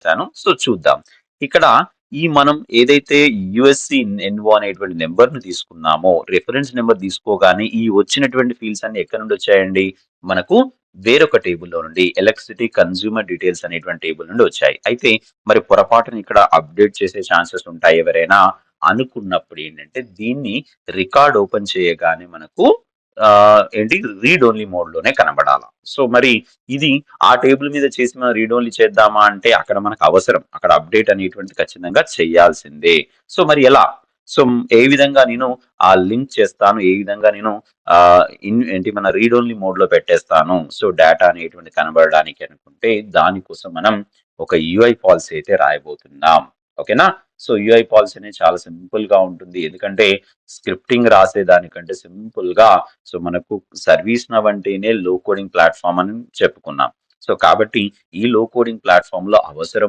చేశాను. సో చూద్దాం. ఇక్కడ మనం ఏదైతే యూఎస్‌సి ఎన్వో అనేటువంటి నంబర్‌ని తీసుకున్నామో, రిఫరెన్స్ నంబర్ తీసుకోగానే ఈ వచ్చినటువంటి ఫీల్డ్స్ అన్నీ ఎక్కడి నుండి వచ్చాయండి? మనకు వేరొక టేబుల్‌లో నుండి ఎలక్ట్రిసిటీ కన్స్యూమర్ డీటెయిల్స్ అనేటువంటి టేబుల్ నుండి వచ్చాయి. అయితే మరి పొరపాటున ఇక్కడ అప్‌డేట్ చేసే ఛాన్సెస్ ఉంటాయి ఎవరైనా అనుకున్నప్పుడు ఏంటంటే, దీన్ని రికార్డ్ ఓపెన్ చేయగానే మనకు ఏంటి రీడ్ ఓన్లీ మోడ్‌లోనే కనబడాల. సో మరి ఇది ఆ టేబుల్ మీద చేసి మనం రీడ్ ఓన్లీ చేద్దామా అంటే అక్కడ మనకు అవసరం. అక్కడ అప్‌డేట్ అనేటువంటిది ఖచ్చితంగా చేయాల్సిందే. సో మరి ఎలా? సో ఏ విధంగా నేను ఆ లింక్ చేస్తాను? ఏ విధంగా నేను ఏంటి మన రీడ్ ఓన్లీ మోడ్‌లో పెట్టేస్తాను. సో డేటా అనేటువంటిది కనబడడానికి అనుకుంటే దానికోసం మనం ఒక యూఐ పాలిసీ అయితే రాయబోతున్నాం. ఓకేనా? సో యూఐ పాలిసీ అనేది చాలా సింపుల్‌గా ఉంటుంది. ఎందుకంటే స్క్రిప్టింగ్ రాసేదానికంటే సింపుల్‌గా సో మనకు సర్వీస్ నవ్ అంటేనే లో కోడింగ్ ప్లాట్‌ఫార్మ్ అని చెప్పుకున్నాం. సో కాబట్టి ఈ లో కోడింగ్ ప్లాట్‌ఫార్మ్‌లో అవసరం